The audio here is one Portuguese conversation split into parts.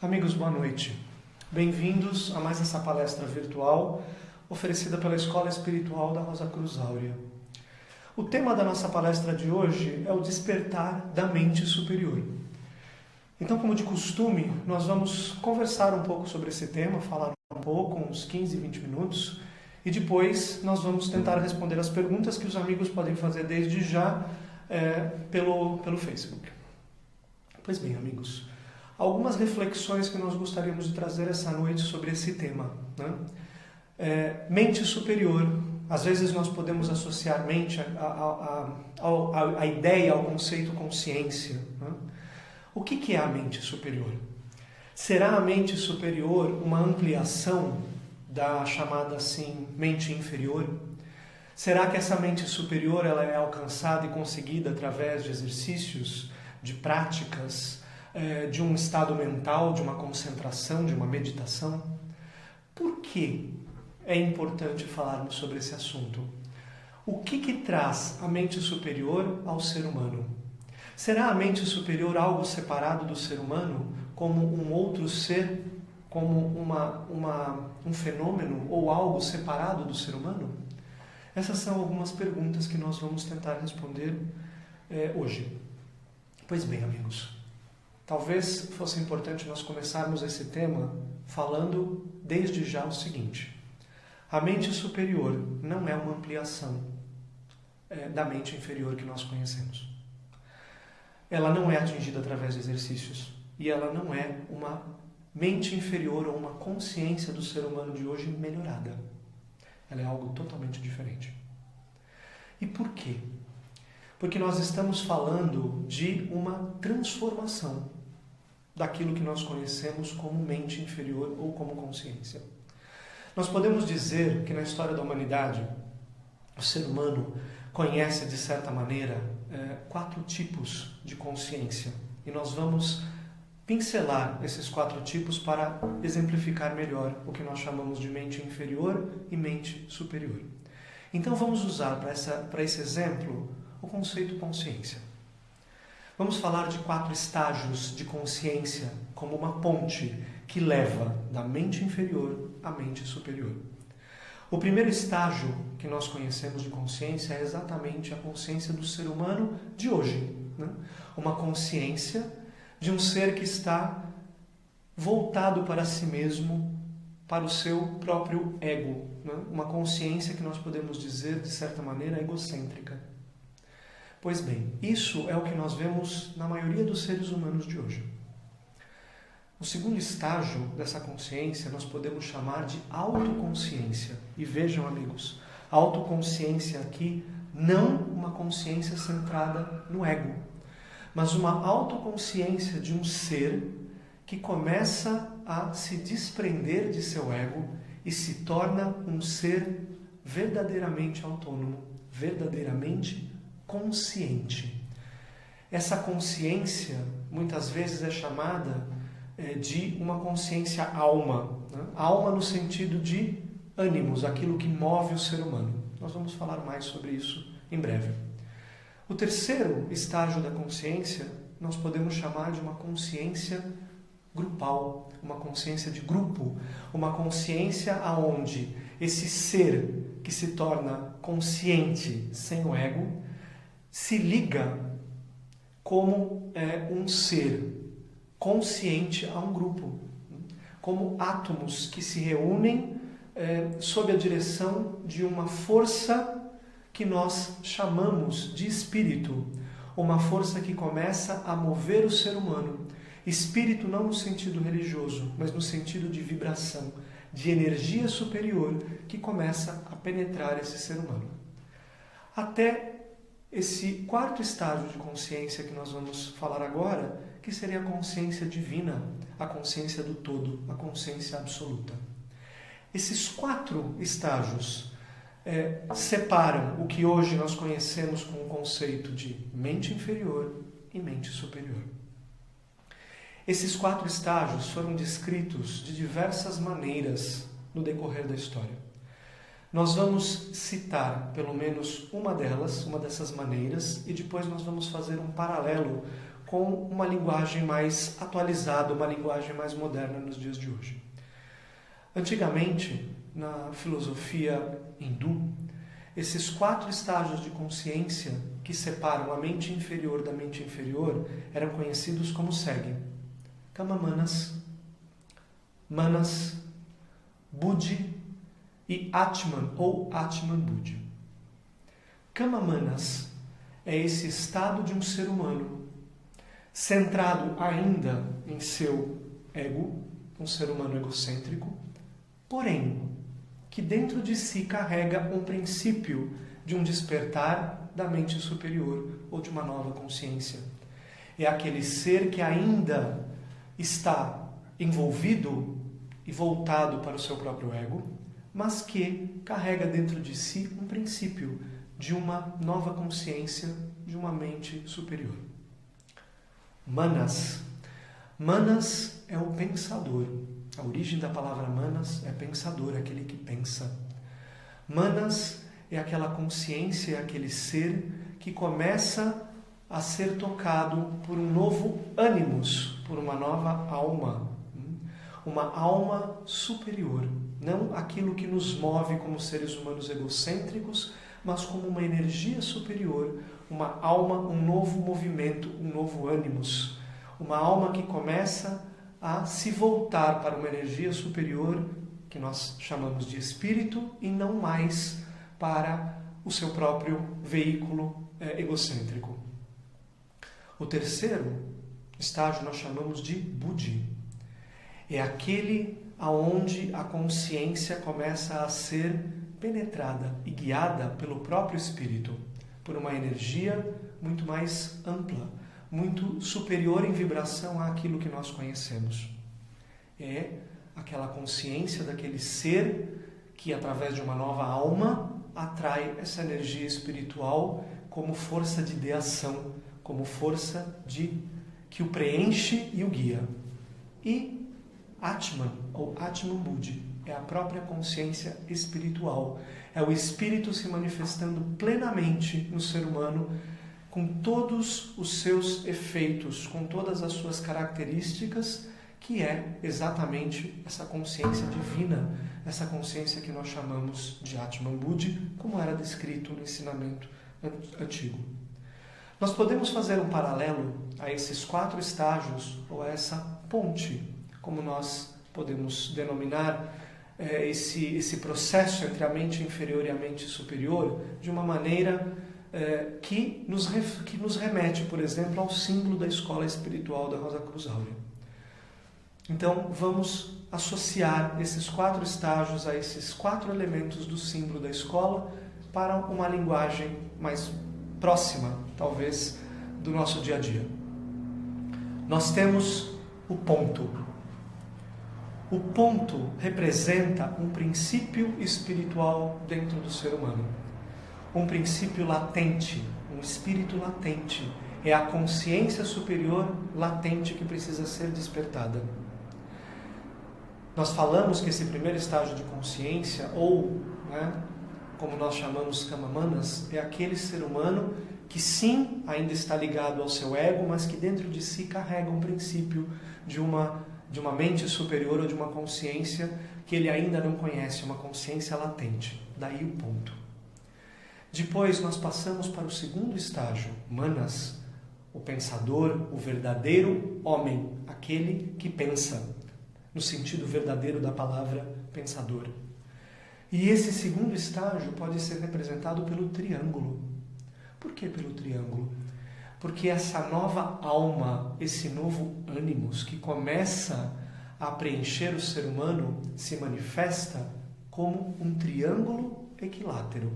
Amigos, boa noite. Bem-vindos a mais essa palestra virtual oferecida pela Escola Espiritual da Rosa Cruz Áurea. O tema da nossa palestra de hoje é o despertar da mente superior. Então, como de costume, nós vamos conversar um pouco sobre esse tema, falar um pouco, uns 15, 20 minutos, e depois nós vamos tentar responder as perguntas que os amigos podem fazer desde já pelo Facebook. Pois bem, amigos, algumas reflexões que nós gostaríamos de trazer essa noite sobre esse tema, né? Mente superior. Às vezes nós podemos associar mente à ideia, ao conceito consciência, né? O que é a mente superior? Será a mente superior uma ampliação da chamada assim mente inferior? Será que essa mente superior ela é alcançada e conseguida através de exercícios, de práticas, de um estado mental, de uma concentração, de uma meditação? Por que é importante falarmos sobre esse assunto? O que traz a mente superior ao ser humano? Será a mente superior algo separado do ser humano, como um outro ser, como um fenômeno ou algo separado do ser humano? Essas são algumas perguntas que nós vamos tentar responder hoje. Pois bem, amigos, talvez fosse importante nós começarmos esse tema falando desde já o seguinte: a mente superior não é uma ampliação da mente inferior que nós conhecemos. Ela não é atingida através de exercícios e ela não é uma mente inferior ou uma consciência do ser humano de hoje melhorada. Ela é algo totalmente diferente. E por quê? Porque nós estamos falando de uma transformação daquilo que nós conhecemos como mente inferior ou como consciência. Nós podemos dizer que na história da humanidade, o ser humano conhece, de certa maneira, 4 tipos de consciência. E nós vamos pincelar esses 4 tipos para exemplificar melhor o que nós chamamos de mente inferior e mente superior. Então vamos usar para esse exemplo o conceito consciência. Vamos falar de 4 estágios de consciência como uma ponte que leva da mente inferior à mente superior. O primeiro estágio que nós conhecemos de consciência é exatamente a consciência do ser humano de hoje, né? Uma consciência de um ser que está voltado para si mesmo, para o seu próprio ego, né? Uma consciência que nós podemos dizer, de certa maneira, egocêntrica. Pois bem, isso é o que nós vemos na maioria dos seres humanos de hoje. O segundo estágio dessa consciência nós podemos chamar de autoconsciência. E vejam, amigos, autoconsciência aqui não uma consciência centrada no ego, mas uma autoconsciência de um ser que começa a se desprender de seu ego e se torna um ser verdadeiramente autônomo, verdadeiramente consciente. Essa consciência muitas vezes é chamada de uma consciência alma, né? Alma no sentido de ânimos, aquilo que move o ser humano. Nós vamos falar mais sobre isso em breve. O terceiro estágio da consciência nós podemos chamar de uma consciência grupal, uma consciência de grupo, uma consciência aonde esse ser que se torna consciente sem o ego se liga como um ser consciente a um grupo, como átomos que se reúnem sob a direção de uma força que nós chamamos de espírito, uma força que começa a mover o ser humano. Espírito não no sentido religioso, mas no sentido de vibração, de energia superior que começa a penetrar esse ser humano. Até esse quarto estágio de consciência que nós vamos falar agora, que seria a consciência divina, a consciência do todo, a consciência absoluta. Esses 4 estágios separam o que hoje nós conhecemos com o conceito de mente inferior e mente superior. Esses 4 estágios foram descritos de diversas maneiras no decorrer da história. Nós vamos citar pelo menos uma dessas maneiras, e depois nós vamos fazer um paralelo com uma linguagem mais atualizada, uma linguagem mais moderna nos dias de hoje. Antigamente, na filosofia hindu, esses 4 estágios de consciência que separam a mente inferior da mente inferior eram conhecidos como segue: Kama Manas, Manas, Buddhi e Atman ou Atman Buddhi. Kama Manas é esse estado de um ser humano centrado ainda em seu ego, um ser humano egocêntrico, porém que dentro de si carrega um princípio de um despertar da mente superior ou de uma nova consciência. É aquele ser que ainda está envolvido e voltado para o seu próprio ego, mas que carrega dentro de si um princípio de uma nova consciência, de uma mente superior. Manas. Manas é o pensador. A origem da palavra Manas é pensador, aquele que pensa. Manas é aquela consciência, é aquele ser que começa a ser tocado por um novo ânimos, por uma nova alma. Uma alma superior. Não aquilo que nos move como seres humanos egocêntricos, mas como uma energia superior, uma alma, um novo movimento, um novo ânimos. Uma alma que começa a se voltar para uma energia superior, que nós chamamos de espírito, e não mais para o seu próprio veículo egocêntrico. O terceiro estágio nós chamamos de Buddhi. É aquele aonde a consciência começa a ser penetrada e guiada pelo próprio espírito, por uma energia muito mais ampla, muito superior em vibração àquilo que nós conhecemos. É aquela consciência daquele ser que, através de uma nova alma, atrai essa energia espiritual como força de ideação, como força que o preenche e o guia. E Atman, ou Atman Buddhi, é a própria consciência espiritual. É o espírito se manifestando plenamente no ser humano, com todos os seus efeitos, com todas as suas características, que é exatamente essa consciência divina, essa consciência que nós chamamos de Atman Buddhi, como era descrito no ensinamento antigo. Nós podemos fazer um paralelo a esses 4 estágios, ou a essa ponte, como nós podemos denominar esse processo entre a mente inferior e a mente superior, de uma maneira que nos remete, por exemplo, ao símbolo da escola espiritual da Rosa Cruz Áurea. Então, vamos associar esses 4 estágios a esses 4 elementos do símbolo da escola para uma linguagem mais próxima, talvez, do nosso dia a dia. Nós temos o ponto. O ponto representa um princípio espiritual dentro do ser humano. Um princípio latente, um espírito latente. É a consciência superior latente que precisa ser despertada. Nós falamos que esse primeiro estágio de consciência, ou, como nós chamamos Kama Manas, é aquele ser humano que sim, ainda está ligado ao seu ego, mas que dentro de si carrega um princípio de uma mente superior ou de uma consciência que ele ainda não conhece, uma consciência latente. Daí o ponto. Depois nós passamos para o segundo estágio, Manas, o pensador, o verdadeiro homem, aquele que pensa, no sentido verdadeiro da palavra pensador. E esse segundo estágio pode ser representado pelo triângulo. Por que pelo triângulo? Porque essa nova alma, esse novo ânimos que começa a preencher o ser humano, se manifesta como um triângulo equilátero,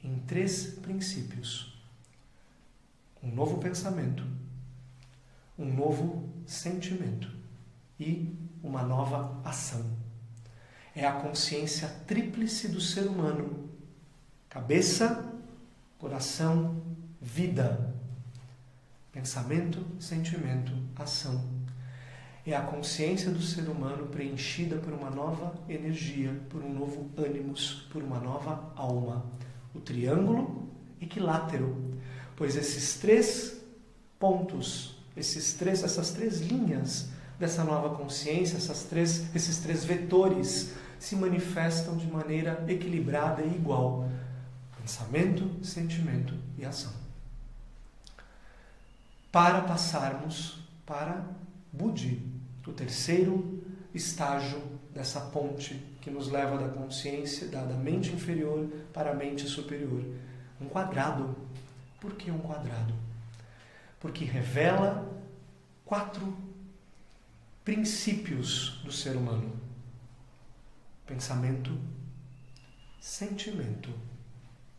em 3 princípios. Um novo pensamento, um novo sentimento e uma nova ação. É a consciência tríplice do ser humano: cabeça, coração, vida. Pensamento, sentimento, ação. É a consciência do ser humano preenchida por uma nova energia, por um novo ânimos, por uma nova alma. O triângulo equilátero, pois esses 3 pontos essas três linhas dessa nova consciência, esses três vetores se manifestam de maneira equilibrada e igual. Pensamento, sentimento e ação. Para passarmos para Buddhi, o terceiro estágio dessa ponte que nos leva da consciência, da mente inferior para a mente superior. Um quadrado. Por que um quadrado? Porque revela 4 princípios do ser humano: pensamento, sentimento,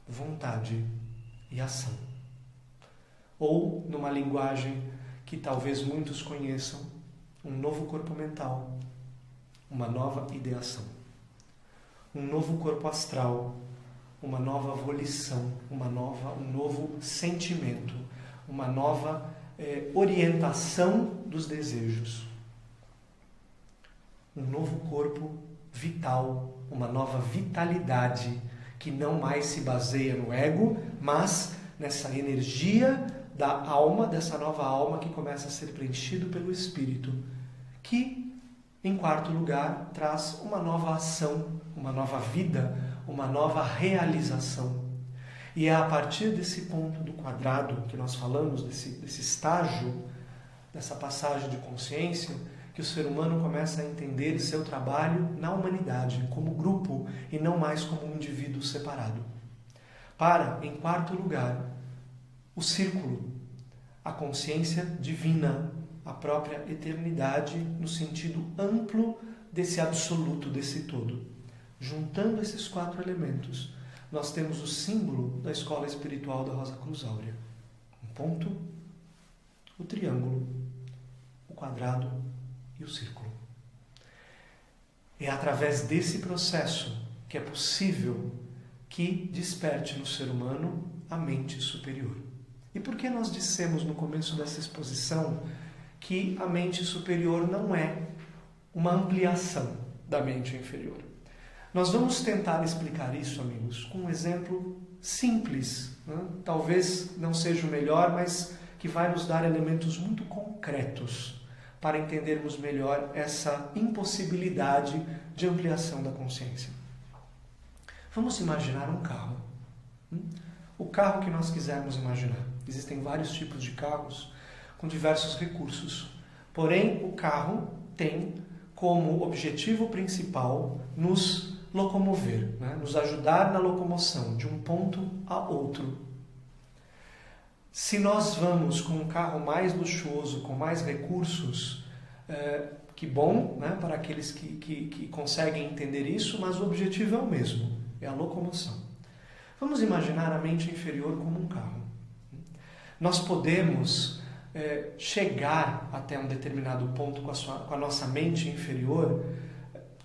vontade e ação. Ou, numa linguagem que talvez muitos conheçam, um novo corpo mental, uma nova ideação, um novo corpo astral, uma nova volição, um novo sentimento, uma nova orientação dos desejos, um novo corpo vital, uma nova vitalidade que não mais se baseia no ego, mas nessa energia da alma, dessa nova alma que começa a ser preenchido pelo Espírito, que, em quarto lugar, traz uma nova ação, uma nova vida, uma nova realização. E é a partir desse ponto do quadrado que nós falamos, desse estágio, dessa passagem de consciência, que o ser humano começa a entender seu trabalho na humanidade, como grupo e não mais como um indivíduo separado. Para, em quarto lugar, o círculo, a consciência divina, a própria eternidade no sentido amplo desse absoluto, desse todo. Juntando esses 4 elementos, nós temos o símbolo da escola espiritual da Rosa Cruz Áurea. Um ponto, o triângulo, o quadrado e o círculo. É através desse processo que é possível que desperte no ser humano a mente superior. E por que nós dissemos no começo dessa exposição que a mente superior não é uma ampliação da mente inferior? Nós vamos tentar explicar isso, amigos, com um exemplo simples, né? Talvez não seja o melhor, mas que vai nos dar elementos muito concretos para entendermos melhor essa impossibilidade de ampliação da consciência. Vamos imaginar um carro. O carro que nós quisermos imaginar. Existem vários tipos de carros com diversos recursos. Porém, o carro tem como objetivo principal nos locomover, né? Nos ajudar na locomoção de um ponto a outro. Se nós vamos com um carro mais luxuoso, com mais recursos, que bom, né, para aqueles que conseguem entender isso, mas o objetivo é o mesmo, é a locomoção. Vamos imaginar a mente inferior como um carro. Nós podemos chegar até um determinado ponto com a nossa mente inferior,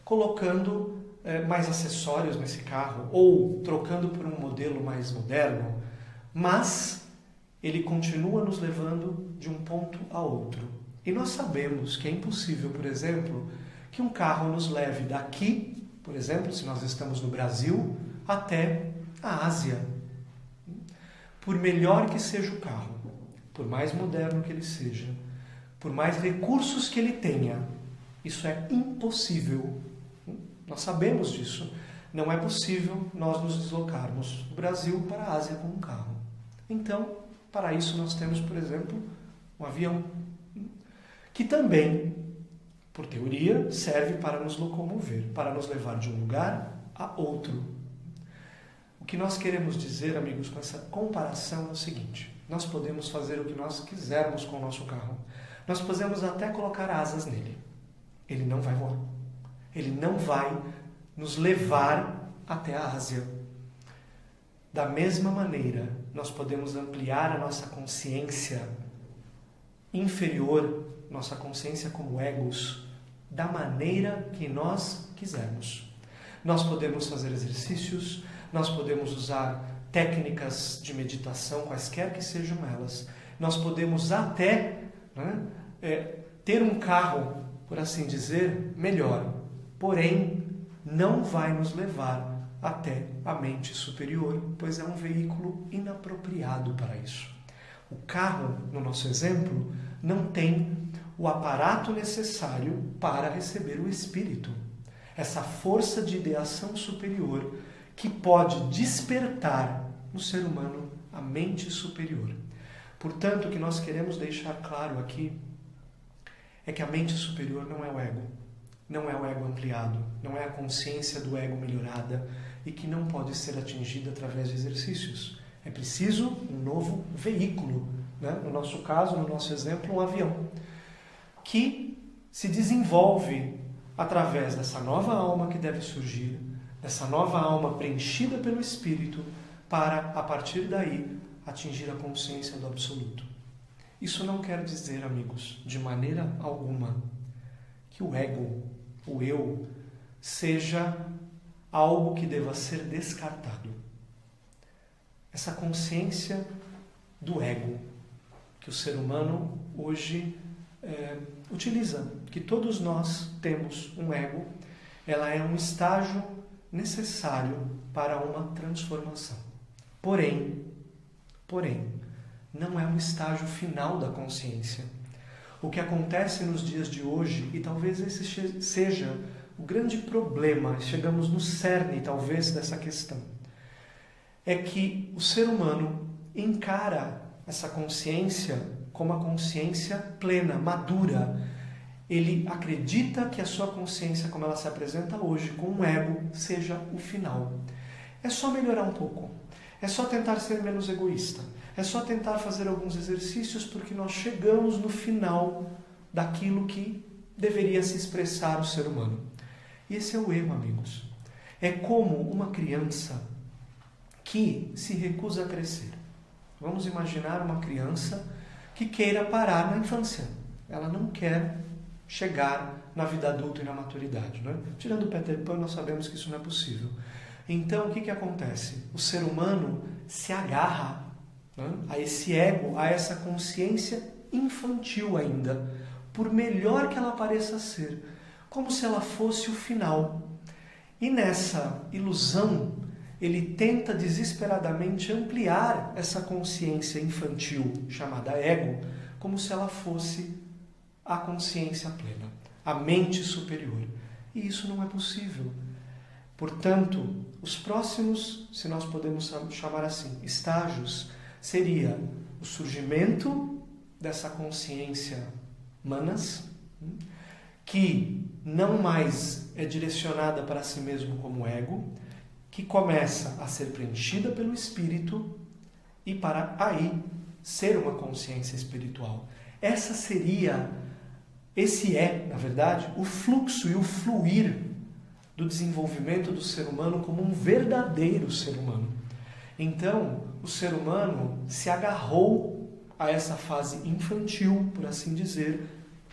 colocando mais acessórios nesse carro, ou trocando por um modelo mais moderno, mas ele continua nos levando de um ponto a outro. E nós sabemos que é impossível, por exemplo, que um carro nos leve daqui, por exemplo, se nós estamos no Brasil, até a Ásia. Por melhor que seja o carro, por mais moderno que ele seja, por mais recursos que ele tenha, isso é impossível. Nós sabemos disso. Não é possível nós nos deslocarmos do Brasil para a Ásia com um carro. Então, para isso nós temos, por exemplo, um avião, que também, por teoria, serve para nos locomover, para nos levar de um lugar a outro. O que nós queremos dizer, amigos, com essa comparação é o seguinte: nós podemos fazer o que nós quisermos com o nosso carro. Nós podemos até colocar asas nele. Ele não vai voar. Ele não vai nos levar até a Ásia. Da mesma maneira, nós podemos ampliar a nossa consciência inferior, nossa consciência como egos, da maneira que nós quisermos. Nós podemos fazer exercícios, nós podemos usar técnicas de meditação, quaisquer que sejam elas. Nós podemos até ter um carro, por assim dizer, melhor. Porém, não vai nos levar até a mente superior, pois é um veículo inapropriado para isso. O carro, no nosso exemplo, não tem o aparato necessário para receber o Espírito. Essa força de ideação superior que pode despertar no ser humano a mente superior. Portanto, o que nós queremos deixar claro aqui é que a mente superior não é o ego. Não é o ego ampliado, não é a consciência do ego melhorada e que não pode ser atingida através de exercícios. É preciso um novo veículo, né? No nosso caso, no nosso exemplo, um avião, que se desenvolve através dessa nova alma que deve surgir, dessa nova alma preenchida pelo Espírito, para, a partir daí, atingir a consciência do absoluto. Isso não quer dizer, amigos, de maneira alguma, que o ego, o eu, seja algo que deva ser descartado. Essa consciência do ego que o ser humano hoje utiliza, que todos nós temos um ego, ela é um estágio necessário para uma transformação. Porém, não é um estágio final da consciência. O que acontece nos dias de hoje, e talvez esse seja o grande problema, chegamos no cerne talvez dessa questão, é que o ser humano encara essa consciência como a consciência plena, madura. Ele acredita que a sua consciência, como ela se apresenta hoje, com um ego, seja o final. É só melhorar um pouco. É só tentar ser menos egoísta. É só tentar fazer alguns exercícios porque nós chegamos no final daquilo que deveria se expressar o ser humano. E esse é o erro, amigos. É como uma criança que se recusa a crescer. Vamos imaginar uma criança que queira parar na infância. Ela não quer chegar na vida adulta e na maturidade, né? Tirando o Peter Pan, nós sabemos que isso não é possível. Então, o que acontece? O ser humano se agarra, né, a esse ego, a essa consciência infantil ainda, por melhor que ela pareça ser, como se ela fosse o final. E nessa ilusão, ele tenta desesperadamente ampliar essa consciência infantil, chamada ego, como se ela fosse a consciência plena, a mente superior. E isso não é possível. Portanto, os próximos, se nós podemos chamar assim, estágios, seria o surgimento dessa consciência manas, que não mais é direcionada para si mesmo como ego, que começa a ser preenchida pelo Espírito e para aí ser uma consciência espiritual. Esse é, na verdade, o fluxo e o fluir do desenvolvimento do ser humano como um verdadeiro ser humano. Então, o ser humano se agarrou a essa fase infantil, por assim dizer,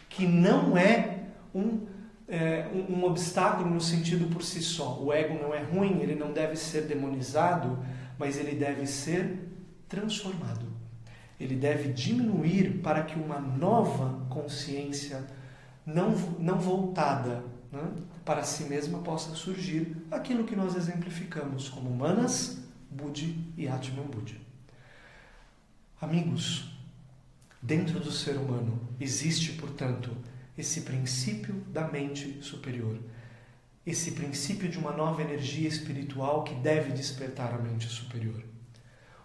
que não é um obstáculo no sentido por si só. O ego não é ruim, ele não deve ser demonizado, mas ele deve ser transformado. Ele deve diminuir para que uma nova consciência não voltada, né, para si mesma possa surgir aquilo que nós exemplificamos como Manas, Buddhi e Atman Buddhi. Amigos, dentro do ser humano existe, portanto, esse princípio da mente superior, esse princípio de uma nova energia espiritual que deve despertar a mente superior.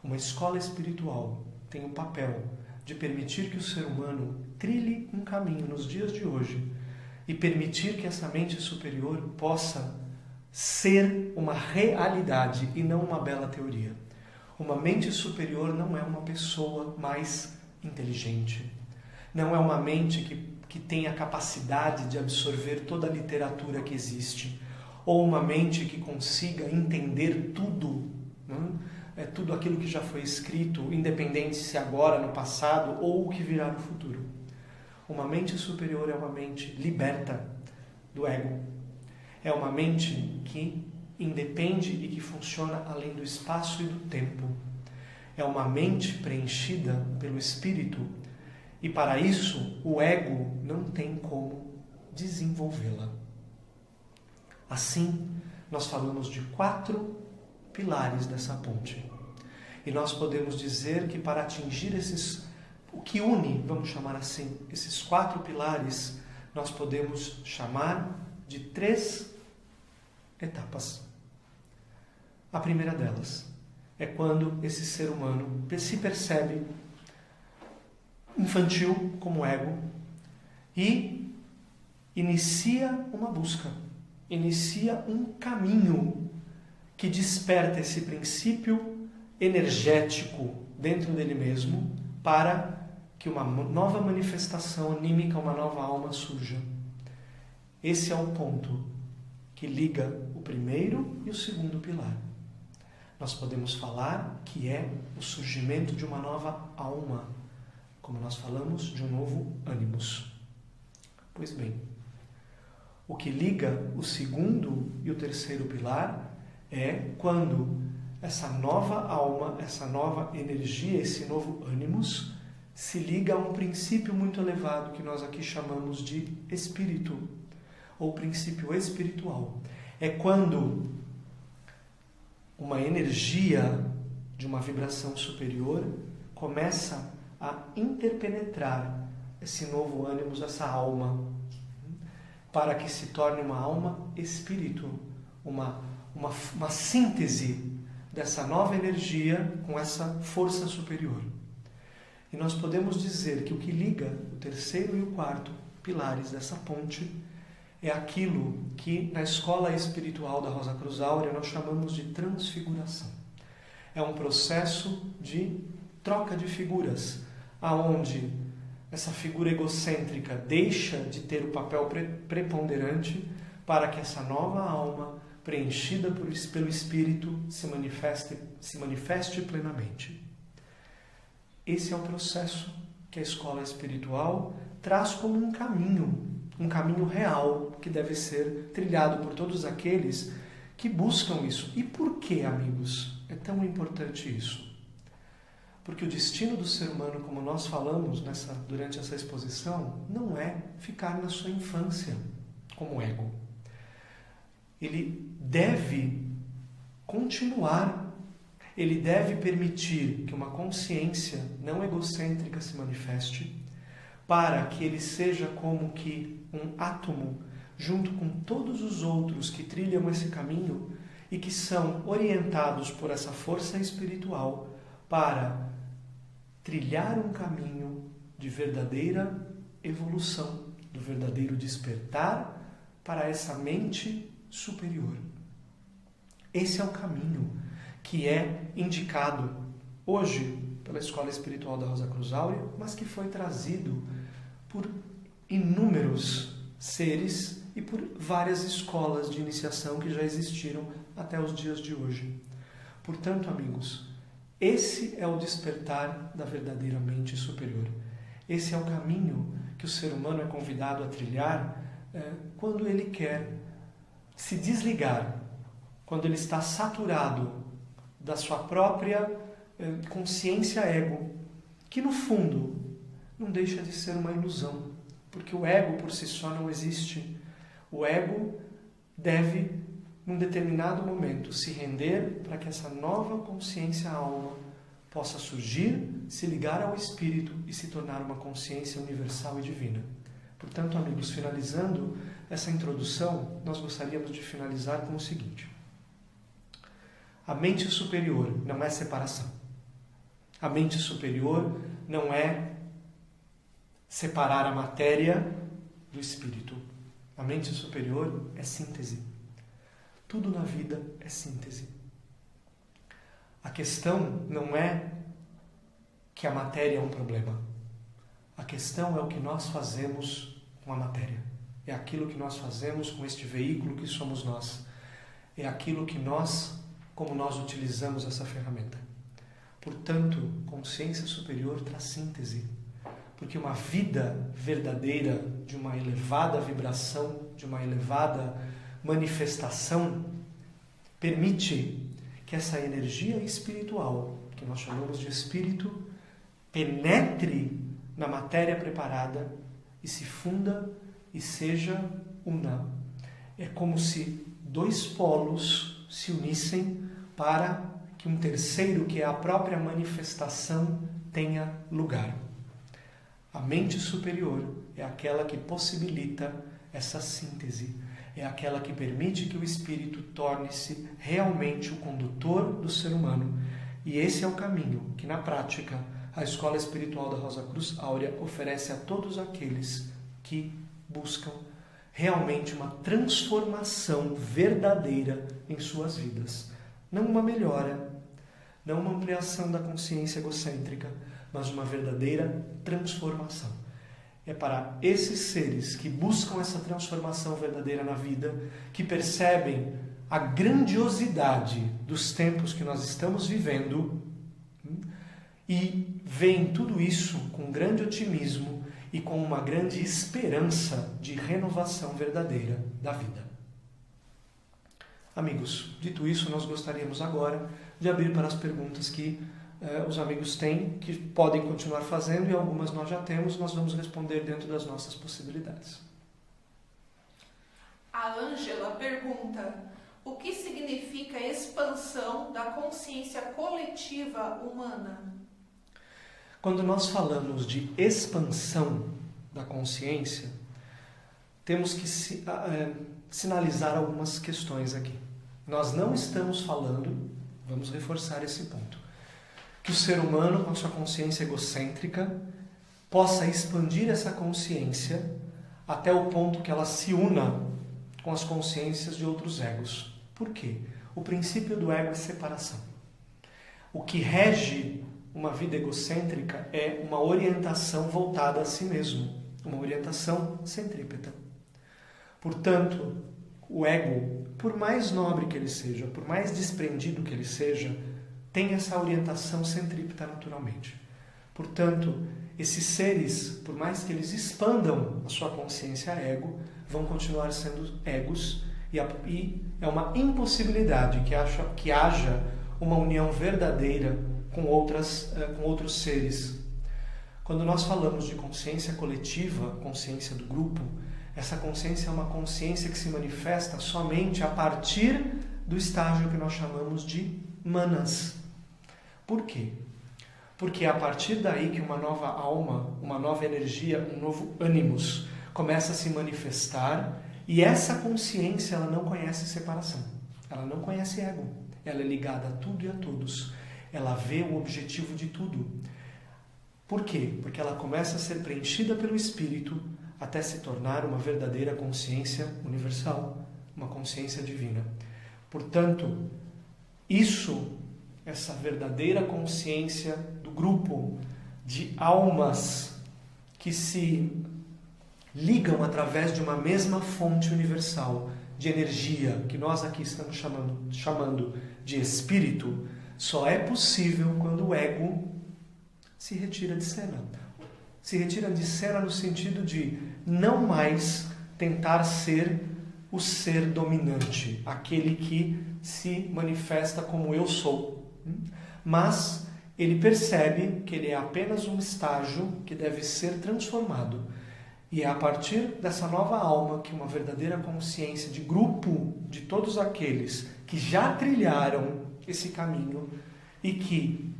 Uma escola espiritual tem o papel de permitir que o ser humano trilhe um caminho nos dias de hoje e permitir que essa mente superior possa ser uma realidade e não uma bela teoria. Uma mente superior não é uma pessoa mais inteligente, não é uma mente que tem a capacidade de absorver toda a literatura que existe, ou uma mente que consiga entender tudo, né? Tudo aquilo que já foi escrito, independente se agora, no passado, ou o que virá no futuro. Uma mente superior é uma mente liberta do ego. É uma mente que independe e que funciona além do espaço e do tempo. É uma mente preenchida pelo Espírito. E para isso, o ego não tem como desenvolvê-la. Assim, nós falamos de 4 pilares dessa ponte. E nós podemos dizer que para atingir esses O que une, vamos chamar assim, esses 4 pilares, nós podemos chamar de 3 etapas. A primeira delas é quando esse ser humano se percebe infantil como ego e inicia uma busca, inicia um caminho que desperta esse princípio energético dentro dele mesmo para que uma nova manifestação anímica, uma nova alma surja. Esse é o ponto que liga o primeiro e o segundo pilar. Nós podemos falar que é o surgimento de uma nova alma, como nós falamos, de um novo ânimos. Pois bem, o que liga o segundo e o terceiro pilar é quando essa nova alma, essa nova energia, esse novo ânimos se liga a um princípio muito elevado que nós aqui chamamos de espírito, ou princípio espiritual. É quando uma energia de uma vibração superior começa a interpenetrar esse novo ânimos, essa alma, para que se torne uma alma espírito, uma síntese dessa nova energia com essa força superior. E nós podemos dizer que o que liga o terceiro e o quarto pilares dessa ponte é aquilo que na escola espiritual da Rosa Cruz Áurea nós chamamos de transfiguração. É um processo de troca de figuras, aonde essa figura egocêntrica deixa de ter o papel preponderante para que essa nova alma, preenchida pelo Espírito, se manifeste plenamente. Esse é o processo que a escola espiritual traz como um caminho real que deve ser trilhado por todos aqueles que buscam isso. E por que, amigos, é tão importante isso? Porque o destino do ser humano, como nós falamos durante essa exposição, não é ficar na sua infância como ego. Ele deve continuar, ele deve permitir que uma consciência não egocêntrica se manifeste, para que ele seja como que um átomo, junto com todos os outros que trilham esse caminho e que são orientados por essa força espiritual para trilhar um caminho de verdadeira evolução, do verdadeiro despertar para essa mente superior. Esse é o caminho que é indicado hoje pela Escola Espiritual da Rosa Cruz Áurea, mas que foi trazido por inúmeros seres e por várias escolas de iniciação que já existiram até os dias de hoje. Portanto, amigos, esse é o despertar da verdadeira mente superior. Esse é o caminho que o ser humano é convidado a trilhar quando ele quer se desligar, quando ele está saturado da sua própria consciência ego, que no fundo não deixa de ser uma ilusão, porque o ego por si só não existe. O ego deve, num determinado momento, se render para que essa nova consciência alma possa surgir, se ligar ao Espírito e se tornar uma consciência universal e divina. Portanto, amigos, finalizando essa introdução, nós gostaríamos de finalizar com o seguinte: a mente superior não é separação. A mente superior não é separar a matéria do espírito. A mente superior é síntese. Tudo na vida é síntese. A questão não é que a matéria é um problema. A questão é o que nós fazemos com a matéria. É aquilo que nós fazemos com este veículo que somos nós. É aquilo que como nós utilizamos essa ferramenta. Portanto, consciência superior traz síntese. Porque uma vida verdadeira, de uma elevada vibração, de uma elevada manifestação, permite que essa energia espiritual, que nós chamamos de espírito, penetre na matéria preparada e se funda e seja una. É como se dois polos se unissem para que um terceiro, que é a própria manifestação, tenha lugar. A mente superior é aquela que possibilita essa síntese, é aquela que permite que o espírito torne-se realmente o condutor do ser humano. E esse é o caminho que, na prática, a Escola Espiritual da Rosa Cruz Áurea oferece a todos aqueles que buscam realmente uma transformação verdadeira em suas vidas. Não uma melhora, não uma ampliação da consciência egocêntrica, mas uma verdadeira transformação. É para esses seres que buscam essa transformação verdadeira na vida, que percebem a grandiosidade dos tempos que nós estamos vivendo e veem tudo isso com grande otimismo e com uma grande esperança de renovação verdadeira da vida. Amigos, dito isso, nós gostaríamos agora de abrir para as perguntas que os amigos têm, que podem continuar fazendo, e algumas nós já temos, nós vamos responder dentro das nossas possibilidades. A Ângela pergunta: o que significa expansão da consciência coletiva humana? Quando nós falamos de expansão da consciência, temos que sinalizar algumas questões aqui. Nós não estamos falando, vamos reforçar esse ponto, que o ser humano, com sua consciência egocêntrica, possa expandir essa consciência até o ponto que ela se una com as consciências de outros egos. Por quê? O princípio do ego é separação. O que rege uma vida egocêntrica é uma orientação voltada a si mesmo, uma orientação centrípeta. Portanto, o ego, por mais nobre que ele seja, por mais desprendido que ele seja, tem essa orientação centrípeta naturalmente. Portanto, esses seres, por mais que eles expandam a sua consciência ego, vão continuar sendo egos, e é uma impossibilidade que haja uma união verdadeira com outros seres. Quando nós falamos de consciência coletiva, consciência do grupo, essa consciência é uma consciência que se manifesta somente a partir do estágio que nós chamamos de manas. Por quê? Porque é a partir daí que uma nova alma, uma nova energia, um novo ânimos começa a se manifestar, e essa consciência ela não conhece separação, ela não conhece ego, ela é ligada a tudo e a todos, ela vê o objetivo de tudo. Por quê? Porque ela começa a ser preenchida pelo Espírito até se tornar uma verdadeira consciência universal, uma consciência divina. Portanto, essa verdadeira consciência do grupo de almas que se ligam através de uma mesma fonte universal de energia, que nós aqui estamos chamando de espírito, só é possível quando o ego se retira de cena. Se retira de cena no sentido de não mais tentar ser o ser dominante, aquele que se manifesta como eu sou. Mas ele percebe que ele é apenas um estágio que deve ser transformado. E é a partir dessa nova alma que uma verdadeira consciência de grupo de todos aqueles que já trilharam esse caminho e que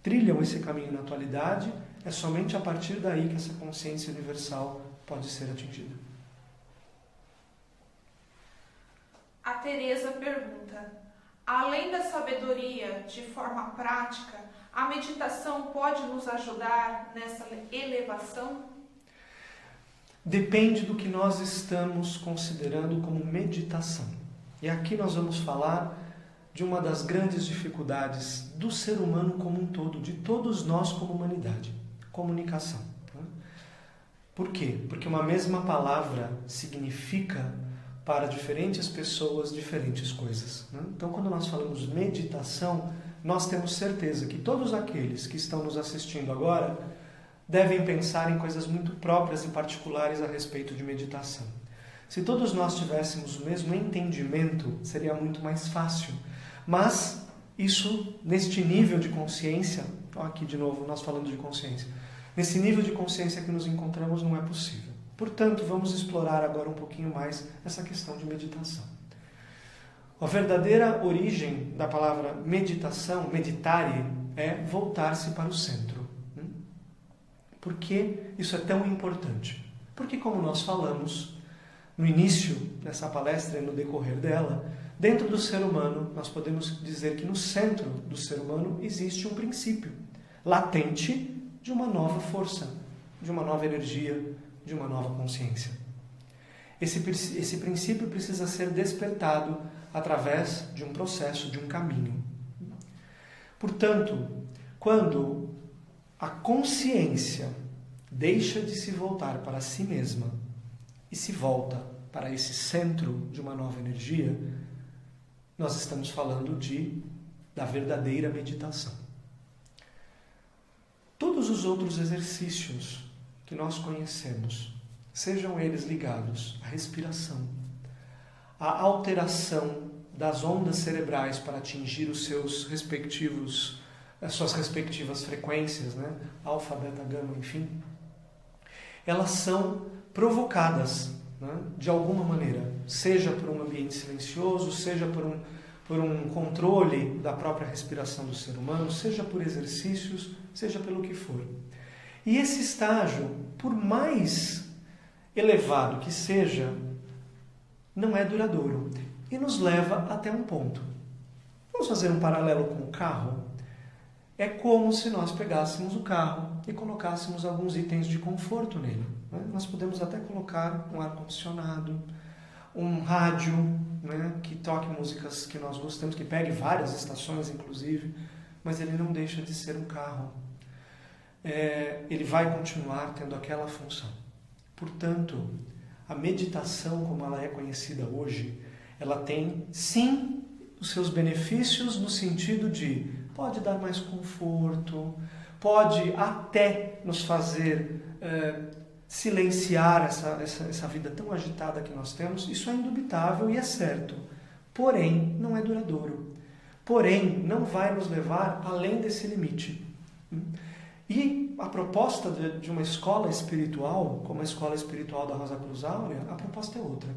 trilham esse caminho na atualidade, é somente a partir daí que essa consciência universal pode ser atingida. A Teresa pergunta: além da sabedoria de forma prática, a meditação pode nos ajudar nessa elevação? Depende do que nós estamos considerando como meditação. E aqui nós vamos falar de uma das grandes dificuldades do ser humano como um todo, de todos nós como humanidade: comunicação. Por quê? Porque uma mesma palavra significa para diferentes pessoas diferentes coisas. Então, quando nós falamos meditação, nós temos certeza que todos aqueles que estão nos assistindo agora devem pensar em coisas muito próprias e particulares a respeito de meditação. Se todos nós tivéssemos o mesmo entendimento, seria muito mais fácil. Mas isso, neste nível de consciência, aqui de novo nós falando de consciência, nesse nível de consciência que nos encontramos não é possível. Portanto, vamos explorar agora um pouquinho mais essa questão de meditação. A verdadeira origem da palavra meditação, meditare, é voltar-se para o centro. Por que isso é tão importante? Porque, como nós falamos no início dessa palestra e no decorrer dela, dentro do ser humano, nós podemos dizer que no centro do ser humano existe um princípio latente de uma nova força, de uma nova energia, de uma nova consciência. Esse princípio precisa ser despertado através de um processo, de um caminho. Portanto, quando a consciência deixa de se voltar para si mesma e se volta para esse centro de uma nova energia, nós estamos falando da verdadeira meditação. Todos os outros exercícios que nós conhecemos, sejam eles ligados à respiração, à alteração das ondas cerebrais para atingir as suas respectivas frequências, né? Alfa, beta, gama, enfim, elas são provocadas, né? De alguma maneira, seja por um ambiente silencioso, seja por um controle da própria respiração do ser humano, seja por exercícios, seja pelo que for. E esse estágio, por mais elevado que seja, não é duradouro e nos leva até um ponto. Vamos fazer um paralelo com o carro? É como se nós pegássemos o carro e colocássemos alguns itens de conforto nele, né? Nós podemos até colocar um ar-condicionado, um rádio, né, que toque músicas que nós gostamos, que pegue várias estações, inclusive, mas ele não deixa de ser um carro. Ele vai continuar tendo aquela função. Portanto, a meditação, como ela é conhecida hoje, ela tem, sim, os seus benefícios no sentido de pode dar mais conforto, pode até nos fazer silenciar essa vida tão agitada que nós temos. Isso é indubitável e é certo. Porém, não é duradouro. Porém, não vai nos levar além desse limite. E a proposta de uma escola espiritual, como a escola espiritual da Rosa Cruz Áurea, a proposta é outra.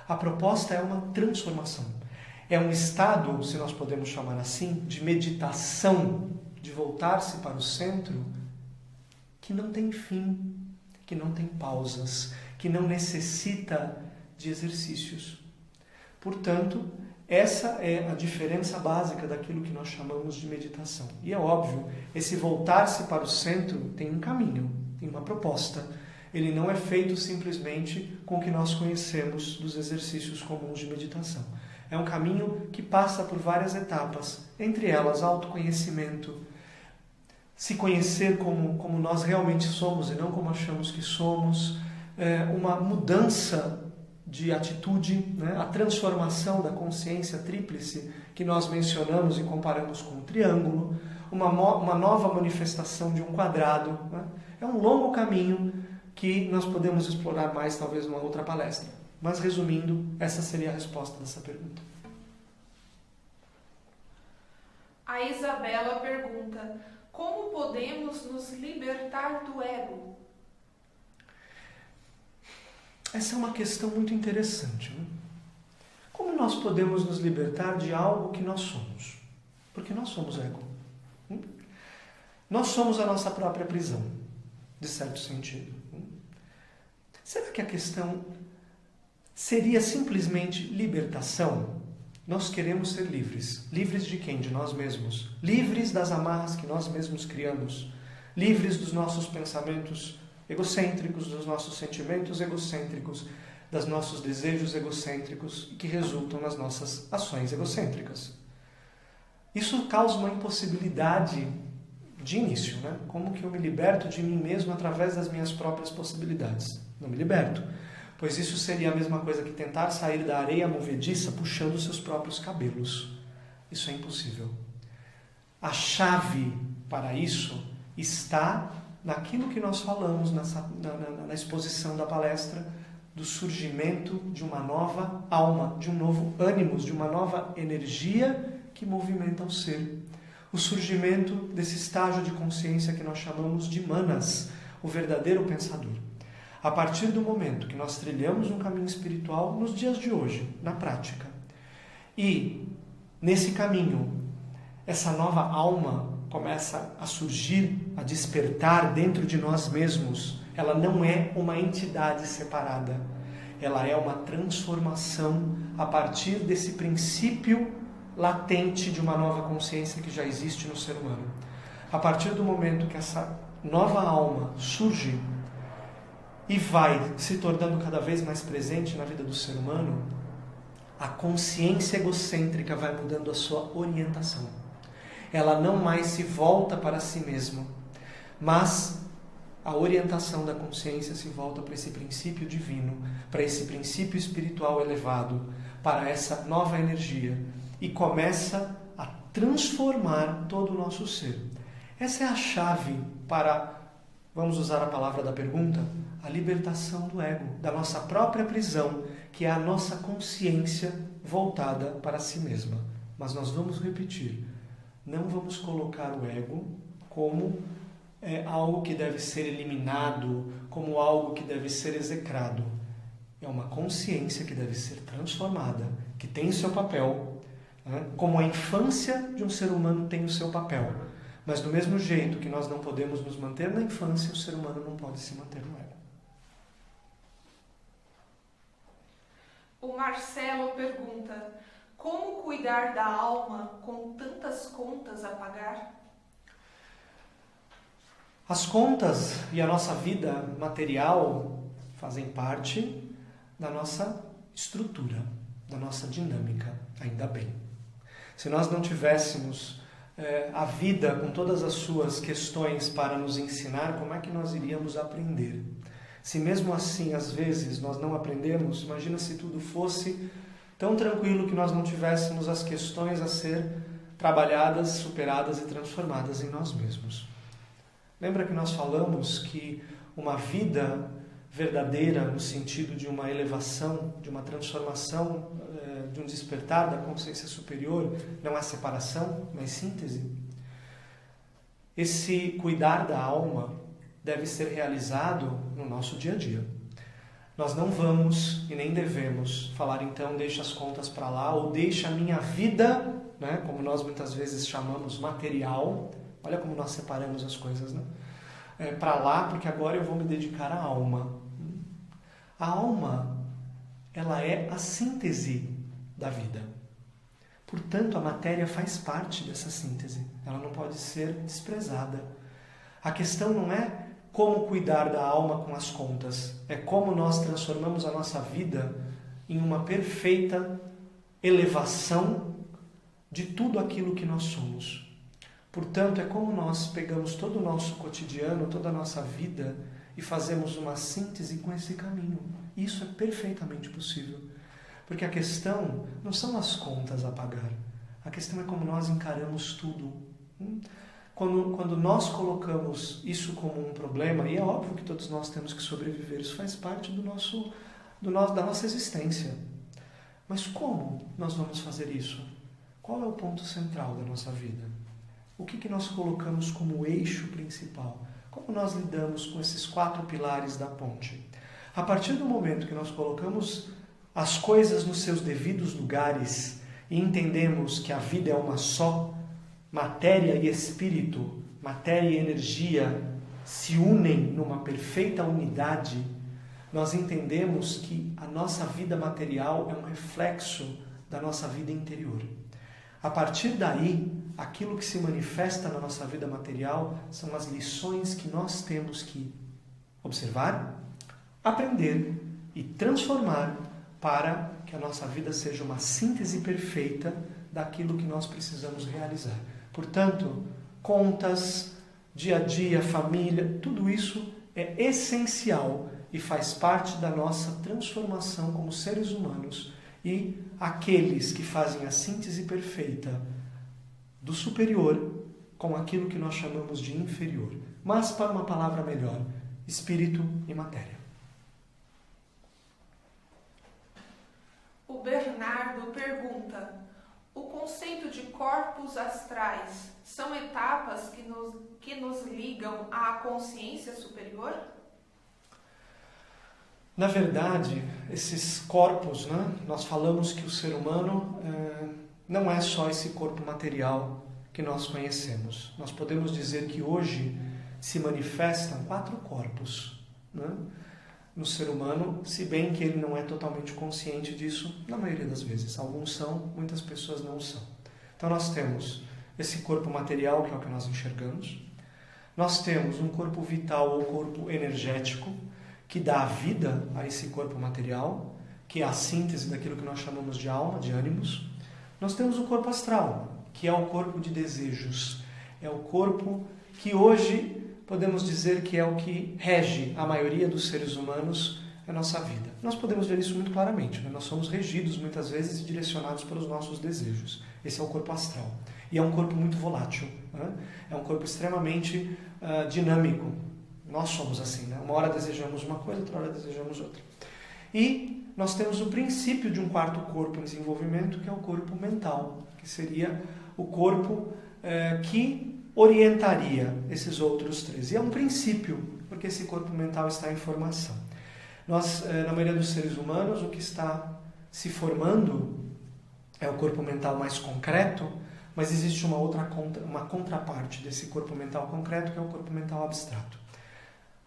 A proposta é uma transformação. É um estado, se nós podemos chamar assim, de meditação, de voltar-se para o centro, que não tem fim, que não tem pausas, que não necessita de exercícios. Portanto, essa é a diferença básica daquilo que nós chamamos de meditação. E é óbvio, esse voltar-se para o centro tem um caminho, tem uma proposta. Ele não é feito simplesmente com o que nós conhecemos dos exercícios comuns de meditação. É um caminho que passa por várias etapas, entre elas autoconhecimento, se conhecer como nós realmente somos e não como achamos que somos, uma mudança de atitude, né? A transformação da consciência tríplice que nós mencionamos e comparamos com um triângulo, uma nova manifestação de um quadrado, né? É um longo caminho que nós podemos explorar mais talvez numa outra palestra. Mas resumindo, essa seria a resposta dessa pergunta. A Isabela pergunta: como podemos nos libertar do ego? Essa é uma questão muito interessante, né? Como nós podemos nos libertar de algo que nós somos? Porque nós somos ego. Nós somos a nossa própria prisão, de certo sentido. Será que a questão seria simplesmente libertação? Nós queremos ser livres. Livres de quem? De nós mesmos. Livres das amarras que nós mesmos criamos. Livres dos nossos pensamentos egocêntricos, dos nossos sentimentos egocêntricos, dos nossos desejos egocêntricos que resultam nas nossas ações egocêntricas. Isso causa uma impossibilidade de início, né? Como que eu me liberto de mim mesmo através das minhas próprias possibilidades? Não me liberto, pois isso seria a mesma coisa que tentar sair da areia movediça puxando os seus próprios cabelos. Isso é impossível. A chave para isso está naquilo que nós falamos na exposição da palestra, do surgimento de uma nova alma, de um novo ânimos, de uma nova energia que movimenta o ser. O surgimento desse estágio de consciência que nós chamamos de manas, o verdadeiro pensador. A partir do momento que nós trilhamos um caminho espiritual nos dias de hoje, na prática, e nesse caminho, essa nova alma começa a surgir, a despertar dentro de nós mesmos, ela não é uma entidade separada. Ela é uma transformação a partir desse princípio latente de uma nova consciência que já existe no ser humano. A partir do momento que essa nova alma surge e vai se tornando cada vez mais presente na vida do ser humano, a consciência egocêntrica vai mudando a sua orientação. Ela não mais se volta para si mesma, mas a orientação da consciência se volta para esse princípio divino, para esse princípio espiritual elevado, para essa nova energia e começa a transformar todo o nosso ser. Essa é a chave para, vamos usar a palavra da pergunta, a libertação do ego, da nossa própria prisão, que é a nossa consciência voltada para si mesma. Mas nós vamos repetir, não vamos colocar o ego como algo que deve ser eliminado, como algo que deve ser execrado. É uma consciência que deve ser transformada, que tem seu papel, né? Como a infância de um ser humano tem o seu papel. Mas do mesmo jeito que nós não podemos nos manter na infância, o ser humano não pode se manter no ego. O Marcelo pergunta: como cuidar da alma com tantas contas a pagar? As contas e a nossa vida material fazem parte da nossa estrutura, da nossa dinâmica, ainda bem. Se nós não tivéssemos a vida com todas as suas questões para nos ensinar, como é que nós iríamos aprender? Se mesmo assim, às vezes, nós não aprendemos, imagina se tudo fosse tão tranquilo que nós não tivéssemos as questões a ser trabalhadas, superadas e transformadas em nós mesmos. Lembra que nós falamos que uma vida verdadeira, no sentido de uma elevação, de uma transformação, de um despertar da consciência superior, não é separação, mas síntese? Esse cuidar da alma deve ser realizado no nosso dia a dia. Nós não vamos e nem devemos falar, então, deixa as contas para lá, ou deixa a minha vida, né, como nós muitas vezes chamamos material. Olha como nós separamos as coisas, né? Para lá, porque agora eu vou me dedicar à alma. A alma, ela é a síntese da vida. Portanto, a matéria faz parte dessa síntese. Ela não pode ser desprezada. A questão não é como cuidar da alma com as contas. É como nós transformamos a nossa vida em uma perfeita elevação de tudo aquilo que nós somos. Portanto, é como nós pegamos todo o nosso cotidiano, toda a nossa vida e fazemos uma síntese com esse caminho. Isso é perfeitamente possível. Porque a questão não são as contas a pagar. A questão é como nós encaramos tudo. Quando nós colocamos isso como um problema, e é óbvio que todos nós temos que sobreviver, isso faz parte da nossa existência. Mas como nós vamos fazer isso? Qual é o ponto central da nossa vida? O que nós colocamos como eixo principal? Como nós lidamos com esses 4 pilares da ponte? A partir do momento que nós colocamos as coisas nos seus devidos lugares e entendemos que a vida é uma só, matéria e espírito, matéria e energia se unem numa perfeita unidade, nós entendemos que a nossa vida material é um reflexo da nossa vida interior. A partir daí, aquilo que se manifesta na nossa vida material são as lições que nós temos que observar, aprender e transformar para que a nossa vida seja uma síntese perfeita daquilo que nós precisamos realizar. Portanto, contas, dia a dia, família, tudo isso é essencial e faz parte da nossa transformação como seres humanos. E aqueles que fazem a síntese perfeita do superior com aquilo que nós chamamos de inferior. Mas, para uma palavra melhor, espírito e matéria. O Bernardo pergunta: o conceito de corpos astrais são etapas que nos ligam à consciência superior? Na verdade, esses corpos, né, nós falamos que o ser humano não é só esse corpo material que nós conhecemos. Nós podemos dizer que hoje se manifestam 4 corpos, né, no ser humano, se bem que ele não é totalmente consciente disso na maioria das vezes. Alguns são, muitas pessoas não são. Então nós temos esse corpo material, que é o que nós enxergamos. Nós temos um corpo vital ou corpo energético, que dá vida a esse corpo material, que é a síntese daquilo que nós chamamos de alma, de ânimos. Nós temos o corpo astral, que é o corpo de desejos. É o corpo que hoje podemos dizer que é o que rege a maioria dos seres humanos na nossa vida. Nós podemos ver isso muito claramente, né? Nós somos regidos muitas vezes e direcionados pelos nossos desejos. Esse é o corpo astral. E é um corpo muito volátil, né? É um corpo extremamente dinâmico. Nós somos assim, né? Uma hora desejamos uma coisa, outra hora desejamos outra. E nós temos o princípio de um 4º corpo em desenvolvimento, que é o corpo mental, que seria o corpo que orientaria esses outros 3. E é um princípio, porque esse corpo mental está em formação. Nós, na maioria dos seres humanos, o que está se formando é o corpo mental mais concreto, mas existe uma contraparte desse corpo mental concreto, que é o corpo mental abstrato.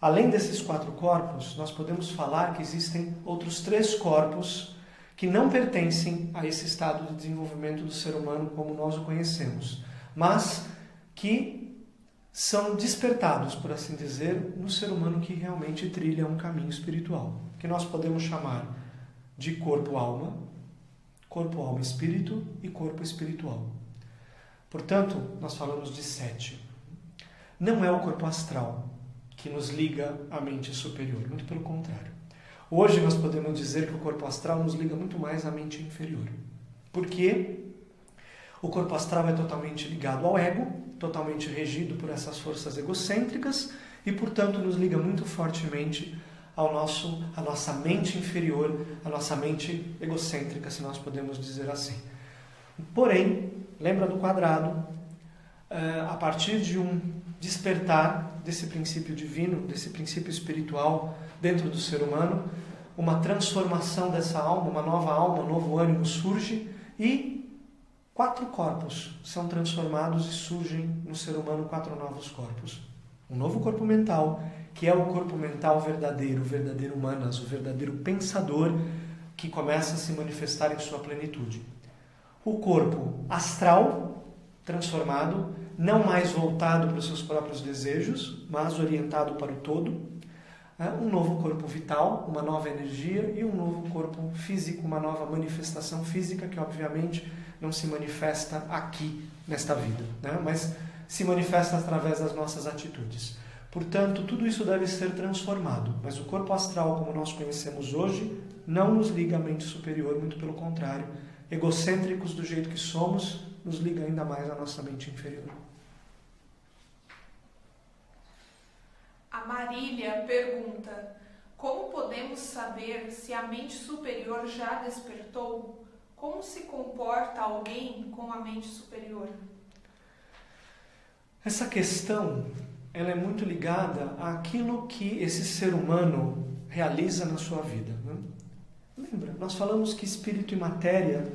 Além desses 4 corpos, nós podemos falar que existem outros 3 corpos que não pertencem a esse estado de desenvolvimento do ser humano como nós o conhecemos, mas que são despertados, por assim dizer, no ser humano que realmente trilha um caminho espiritual, que nós podemos chamar de corpo-alma, corpo-alma-espírito e corpo espiritual. Portanto, nós falamos de 7. Não é o corpo astral que nos liga à mente superior, muito pelo contrário. Hoje nós podemos dizer que o corpo astral nos liga muito mais à mente inferior. Por quê? O corpo astral é totalmente ligado ao ego, totalmente regido por essas forças egocêntricas e, portanto, nos liga muito fortemente à nossa mente inferior, à nossa mente egocêntrica, se nós podemos dizer assim. Porém, lembra do quadrado, a partir de um despertar desse princípio divino, desse princípio espiritual dentro do ser humano, uma transformação dessa alma, uma nova alma, um novo ânimo surge e 4 corpos são transformados e surgem no ser humano 4 novos corpos. Um novo corpo mental, que é o corpo mental verdadeiro, o verdadeiro humanas, o verdadeiro pensador, que começa a se manifestar em sua plenitude. O corpo astral, transformado, não mais voltado para os seus próprios desejos, mas orientado para o todo. Um novo corpo vital, uma nova energia e um novo corpo físico, uma nova manifestação física que obviamente não se manifesta aqui nesta vida, né? Mas se manifesta através das nossas atitudes. Portanto, tudo isso deve ser transformado, mas o corpo astral, como nós conhecemos hoje, não nos liga à mente superior, muito pelo contrário. Egocêntricos do jeito que somos, nos liga ainda mais à nossa mente inferior. A Marília pergunta: como podemos saber se a mente superior já despertou? Como se comporta alguém com a mente superior? Essa questão ela é muito ligada àquilo que esse ser humano realiza na sua vida, né? Lembra, nós falamos que espírito e matéria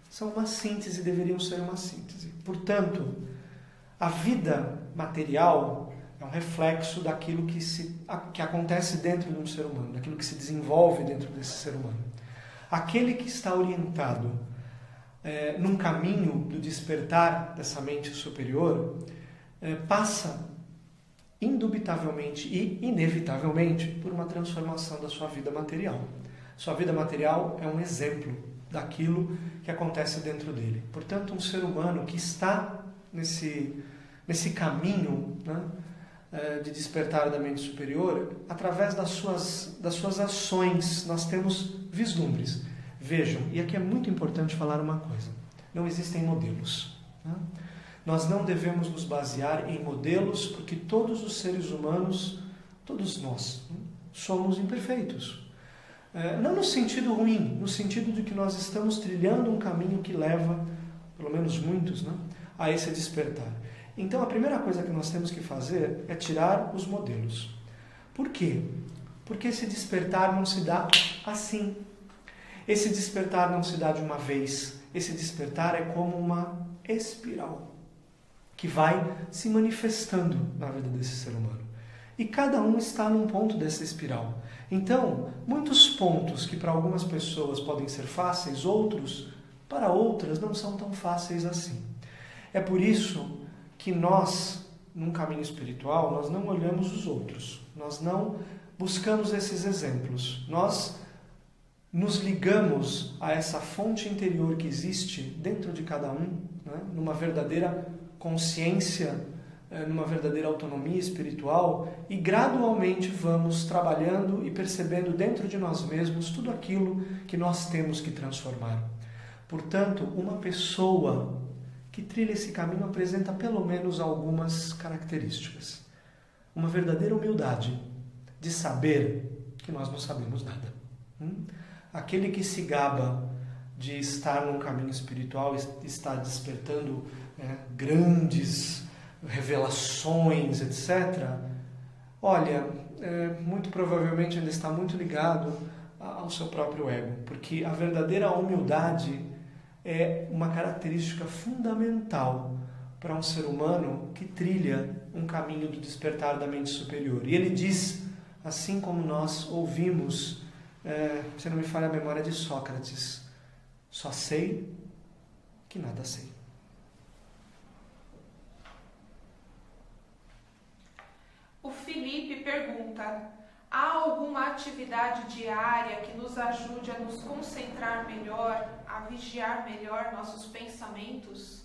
são uma síntese, deveriam ser uma síntese. Portanto, a vida material é um reflexo daquilo que acontece dentro de um ser humano, daquilo que se desenvolve dentro desse ser humano. Aquele que está orientado num caminho do despertar dessa mente superior passa indubitavelmente e inevitavelmente por uma transformação da sua vida material. Sua vida material é um exemplo daquilo que acontece dentro dele. Portanto, um ser humano que está nesse caminho, né, de despertar da mente superior, através das suas ações, nós temos vislumbres. Vejam, e aqui é muito importante falar uma coisa: não existem modelos, né? Nós não devemos nos basear em modelos, porque todos os seres humanos, todos nós, somos imperfeitos. Não no sentido ruim, no sentido de que nós estamos trilhando um caminho que leva, pelo menos muitos, né, a esse despertar. Então a primeira coisa que nós temos que fazer é tirar os modelos. Por quê? Porque esse despertar não se dá assim. Esse despertar não se dá de uma vez. Esse despertar é como uma espiral. que vai se manifestando na vida desse ser humano. E cada um está num ponto dessa espiral. Então, muitos pontos que para algumas pessoas podem ser fáceis, para outras não são tão fáceis assim. É por isso que nós, num caminho espiritual, nós não olhamos os outros. Nós não buscamos esses exemplos. Nós nos ligamos a essa fonte interior que existe dentro de cada um, né? Numa verdadeira consciência, numa verdadeira autonomia espiritual, e gradualmente vamos trabalhando e percebendo dentro de nós mesmos tudo aquilo que nós temos que transformar. Portanto, uma pessoa que trilha esse caminho apresenta pelo menos algumas características. Uma verdadeira humildade de saber que nós não sabemos nada. Aquele que se gaba de estar num caminho espiritual, está despertando grandes revelações, etc., olha, muito provavelmente ainda está muito ligado ao seu próprio ego, porque a verdadeira humildade é uma característica fundamental para um ser humano que trilha um caminho do despertar da mente superior. E ele diz, assim como nós ouvimos, se não me falha a memória, de Sócrates: só sei que nada sei. O Felipe pergunta: há alguma atividade diária que nos ajude a nos concentrar melhor, a vigiar melhor nossos pensamentos?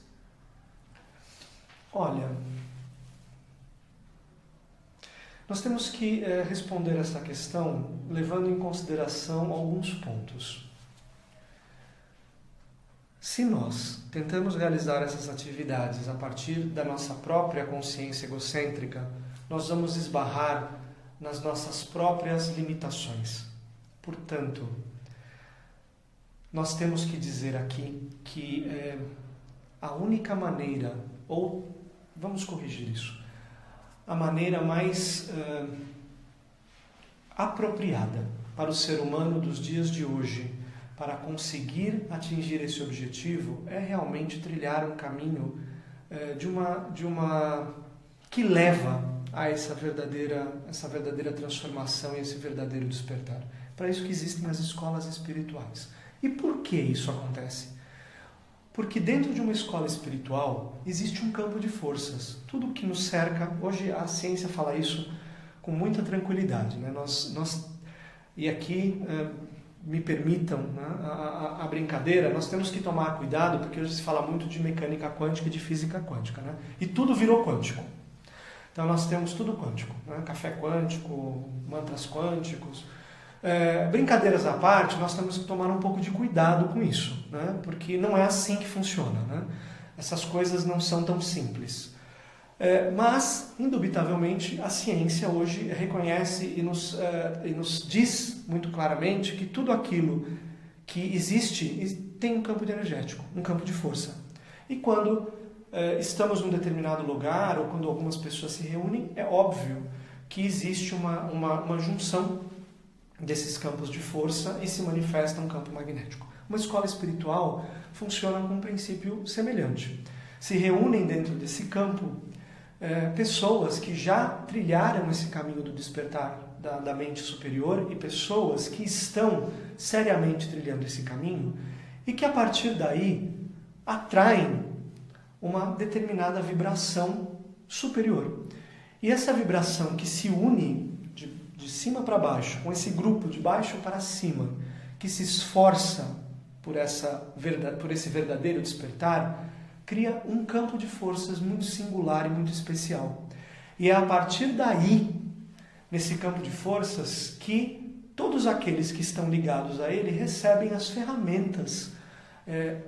Olha, nós temos que responder essa questão levando em consideração alguns pontos. Se nós tentamos realizar essas atividades a partir da nossa própria consciência egocêntrica, nós vamos esbarrar nas nossas próprias limitações. Portanto, nós temos que dizer aqui que a única maneira, ou vamos corrigir isso, a maneira mais apropriada para o ser humano dos dias de hoje para conseguir atingir esse objetivo é realmente trilhar um caminho de uma que leva a essa verdadeira transformação e esse verdadeiro despertar. Para isso que existem as escolas espirituais. E por que isso acontece? Porque dentro de uma escola espiritual existe um campo de forças. Tudo que nos cerca, hoje a ciência fala isso com muita tranquilidade, né? E aqui, me permitam, né, a brincadeira, nós temos que tomar cuidado, porque hoje se fala muito de mecânica quântica e de física quântica, né? E tudo virou quântico. Então nós temos tudo quântico, né? Café quântico, mantras quânticos. Brincadeiras à parte, nós temos que tomar um pouco de cuidado com isso, né? Porque não é assim que funciona, né? Essas coisas não são tão simples. Mas, indubitavelmente, a ciência hoje reconhece e nos diz muito claramente que tudo aquilo que existe tem um campo energético, um campo de força. E quando estamos num determinado lugar, ou quando algumas pessoas se reúnem, é óbvio que existe uma junção desses campos de força e se manifesta um campo magnético. Uma escola espiritual funciona com um princípio semelhante. Se reúnem dentro desse campo pessoas que já trilharam esse caminho do despertar da mente superior e pessoas que estão seriamente trilhando esse caminho e que a partir daí atraem uma determinada vibração superior. E essa vibração que se une de cima para baixo, com esse grupo de baixo para cima, que se esforça por esse verdadeiro despertar, cria um campo de forças muito singular e muito especial. E é a partir daí, nesse campo de forças, que todos aqueles que estão ligados a ele recebem as ferramentas,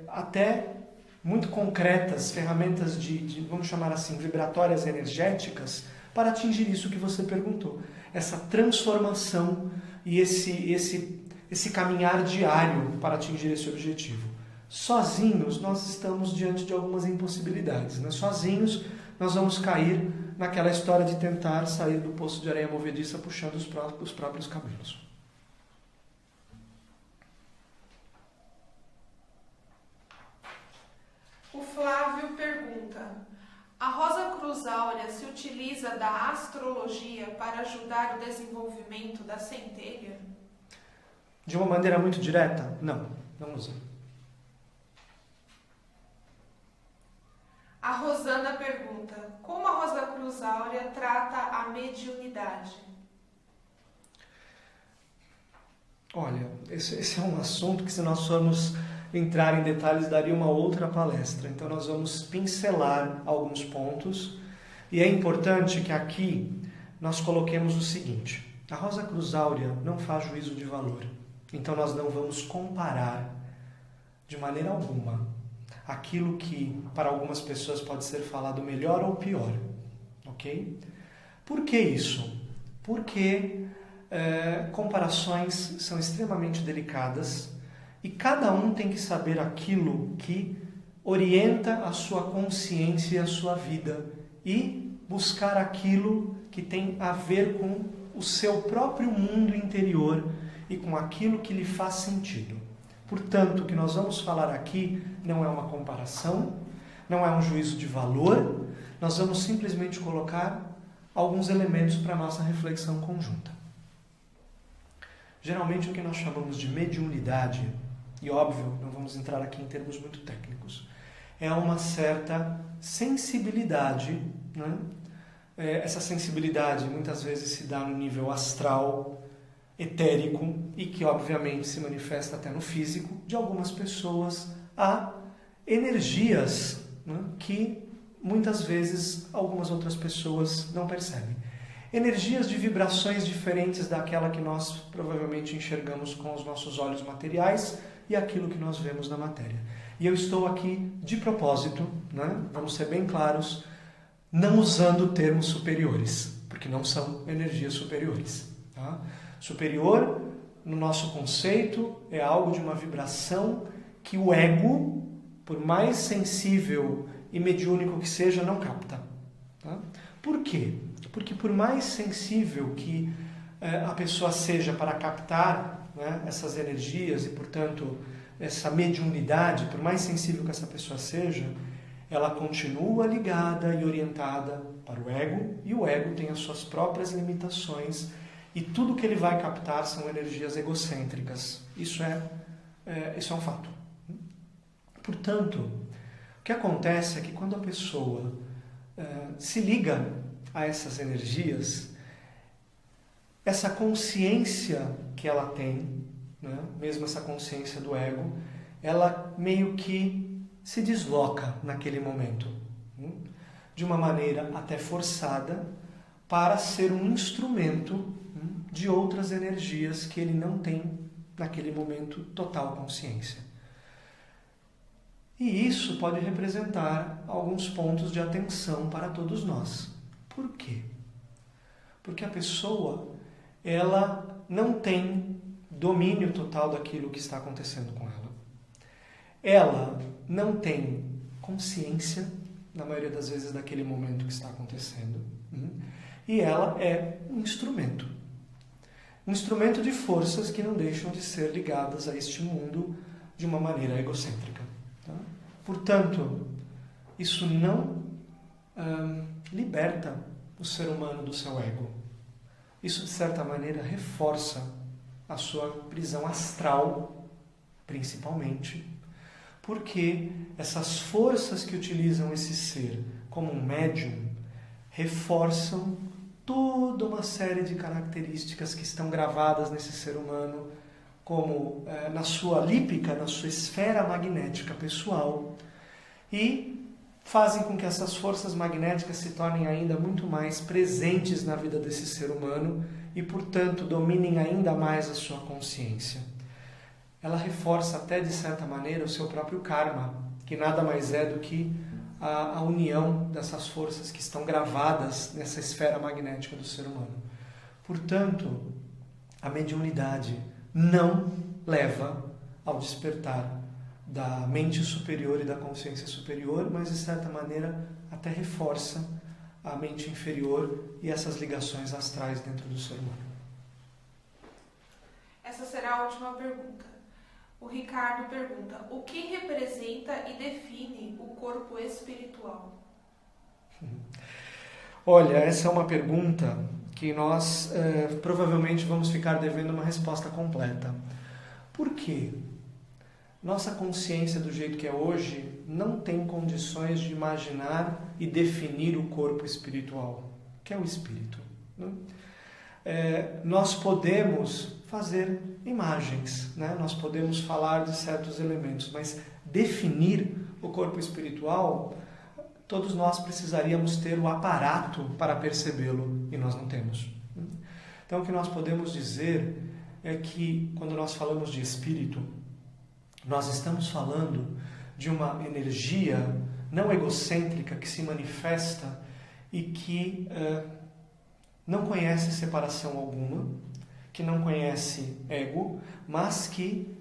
até muito concretas, ferramentas vamos chamar assim, vibratórias energéticas, para atingir isso que você perguntou. Essa transformação e esse caminhar diário para atingir esse objetivo. Sozinhos, nós estamos diante de algumas impossibilidades, né? Sozinhos, nós vamos cair naquela história de tentar sair do poço de areia movediça puxando os próprios cabelos. O Flávio pergunta: a Cruz Áurea se utiliza da astrologia para ajudar o desenvolvimento da centelha? De uma maneira muito direta? Não, não usa. A Rosana pergunta: como a Rosa Cruz Áurea trata a mediunidade? Olha, esse é um assunto que, se nós formos entrar em detalhes, daria uma outra palestra. Então nós vamos pincelar alguns pontos, e é importante que aqui nós coloquemos o seguinte: a Rosa Cruz Áurea não faz juízo de valor, então nós não vamos comparar de maneira alguma aquilo que para algumas pessoas pode ser falado melhor ou pior, ok? Por que isso? Porque comparações são extremamente delicadas, e cada um tem que saber aquilo que orienta a sua consciência e a sua vida, e buscar aquilo que tem a ver com o seu próprio mundo interior e com aquilo que lhe faz sentido. Portanto, o que nós vamos falar aqui não é uma comparação, não é um juízo de valor, nós vamos simplesmente colocar alguns elementos para a nossa reflexão conjunta. Geralmente o que nós chamamos de mediunidade, e óbvio, não vamos entrar aqui em termos muito técnicos, é uma certa sensibilidade, né? Essa sensibilidade muitas vezes se dá no nível astral, etérico, e que obviamente se manifesta até no físico de algumas pessoas, a energias, né, que muitas vezes algumas outras pessoas não percebem. Energias de vibrações diferentes daquela que nós provavelmente enxergamos com os nossos olhos materiais e aquilo que nós vemos na matéria. E eu estou aqui de propósito, né, vamos ser bem claros, não usando termos superiores, porque não são energias superiores. Tá? Superior, no nosso conceito, é algo de uma vibração que o ego, por mais sensível e mediúnico que seja, não capta. Tá? Por quê? Porque por mais sensível que a pessoa seja para captar, né, essas energias e, portanto, essa mediunidade, por mais sensível que essa pessoa seja, ela continua ligada e orientada para o ego, e o ego tem as suas próprias limitações, e tudo que ele vai captar são energias egocêntricas. Isso é um fato. Portanto, o que acontece é que quando a pessoa se liga a essas energias, essa consciência que ela tem, né, mesmo essa consciência do ego, ela meio que se desloca naquele momento, de uma maneira até forçada, para ser um instrumento de outras energias que ele não tem naquele momento total consciência. E isso pode representar alguns pontos de atenção para todos nós. Por quê? Porque a pessoa, ela não tem domínio total daquilo que está acontecendo com ela. Ela não tem consciência, na maioria das vezes, daquele momento que está acontecendo. E ela é um instrumento. Um instrumento de forças que não deixam de ser ligadas a este mundo de uma maneira egocêntrica. Tá? Portanto, isso não liberta o ser humano do seu ego. Isso, de certa maneira, reforça a sua prisão astral, principalmente, porque essas forças que utilizam esse ser como um médium reforçam toda uma série de características que estão gravadas nesse ser humano, como na sua lípica, na sua esfera magnética pessoal, e fazem com que essas forças magnéticas se tornem ainda muito mais presentes na vida desse ser humano e, portanto, dominem ainda mais a sua consciência. Ela reforça até, de certa maneira, o seu próprio karma, que nada mais é do que a união dessas forças que estão gravadas nessa esfera magnética do ser humano. Portanto, a mediunidade não leva ao despertar da mente superior e da consciência superior, mas, de certa maneira, até reforça a mente inferior e essas ligações astrais dentro do ser humano. Essa será a última pergunta. O Ricardo pergunta: o que representa e define o corpo espiritual? Olha, essa é uma pergunta que nós provavelmente vamos ficar devendo uma resposta completa. Por quê? Nossa consciência do jeito que é hoje não tem condições de imaginar e definir o corpo espiritual, que é o espírito. Né? Nós podemos fazer imagens, né? Nós podemos falar de certos elementos, mas definir o corpo espiritual, todos nós precisaríamos ter o aparato para percebê-lo, e nós não temos. Então, o que nós podemos dizer é que, quando nós falamos de espírito, nós estamos falando de uma energia não egocêntrica que se manifesta e que não conhece separação alguma, que não conhece ego, mas que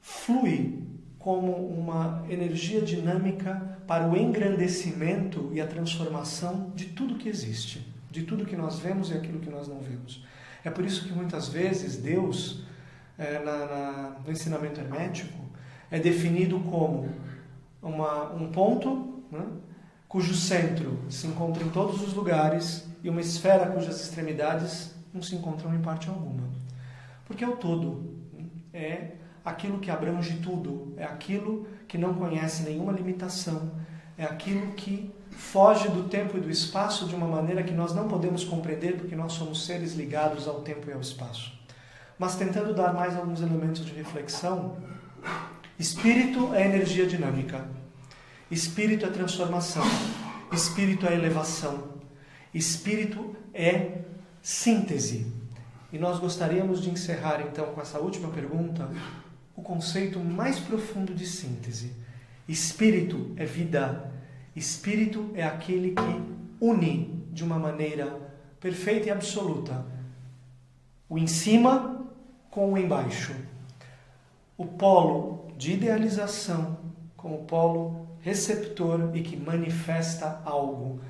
flui como uma energia dinâmica para o engrandecimento e a transformação de tudo que existe, de tudo que nós vemos e aquilo que nós não vemos. É por isso que muitas vezes Deus, no ensinamento hermético, é definido como um ponto, né, cujo centro se encontra em todos os lugares e uma esfera cujas extremidades não se encontram em parte alguma. Porque é o todo, é aquilo que abrange tudo, é aquilo que não conhece nenhuma limitação, é aquilo que foge do tempo e do espaço de uma maneira que nós não podemos compreender porque nós somos seres ligados ao tempo e ao espaço. Mas tentando dar mais alguns elementos de reflexão, espírito é energia dinâmica, espírito é transformação, espírito é elevação, espírito é síntese. E nós gostaríamos de encerrar então com essa última pergunta o conceito mais profundo de síntese. Espírito é vida, espírito é aquele que une de uma maneira perfeita e absoluta o em cima com o embaixo, o polo de idealização com o polo receptor e que manifesta algo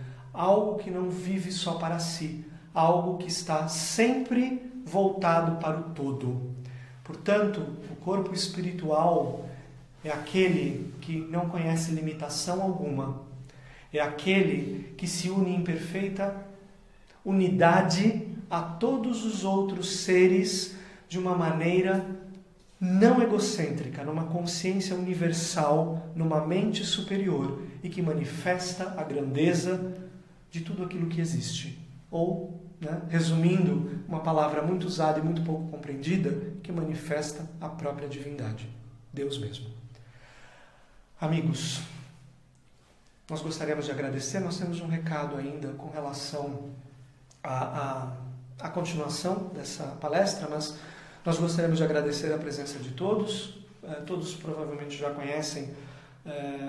que não vive só para si, algo que está sempre voltado para o todo. Portanto, o corpo espiritual é aquele que não conhece limitação alguma, é aquele que se une em perfeita unidade a todos os outros seres de uma maneira não egocêntrica, numa consciência universal, numa mente superior e que manifesta a grandeza de tudo aquilo que existe. Ou, resumindo, uma palavra muito usada e muito pouco compreendida, que manifesta a própria divindade, Deus mesmo. Amigos, nós gostaríamos de agradecer, nós temos um recado ainda com relação à continuação dessa palestra, mas nós gostaríamos de agradecer a presença de todos. Todos provavelmente já conhecem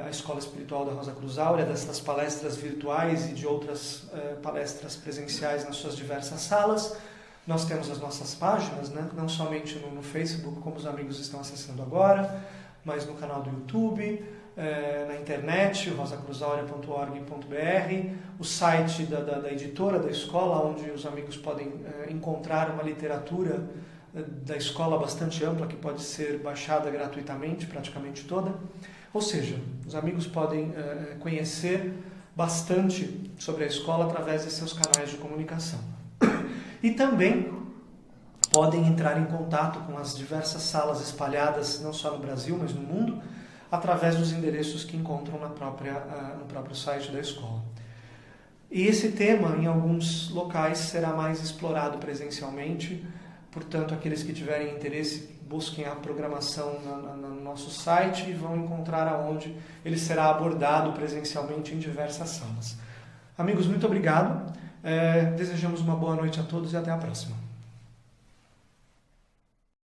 a Escola Espiritual da Rosa Cruz Áurea, dessas palestras virtuais e de outras palestras presenciais nas suas diversas salas. Nós temos as nossas páginas, não somente no Facebook, como os amigos estão acessando agora, mas no canal do YouTube, na internet, rosacruzaurea.org.br, o site da editora da escola, onde os amigos podem encontrar uma literatura da escola bastante ampla, que pode ser baixada gratuitamente, praticamente toda. Ou seja, os amigos podem conhecer bastante sobre a escola através de seus canais de comunicação. E também podem entrar em contato com as diversas salas espalhadas, não só no Brasil, mas no mundo, através dos endereços que encontram no próprio site da escola. E esse tema, em alguns locais, será mais explorado presencialmente. Portanto, aqueles que tiverem interesse, busquem a programação no nosso site e vão encontrar aonde ele será abordado presencialmente em diversas salas. Amigos, muito obrigado. Desejamos uma boa noite a todos e até a próxima.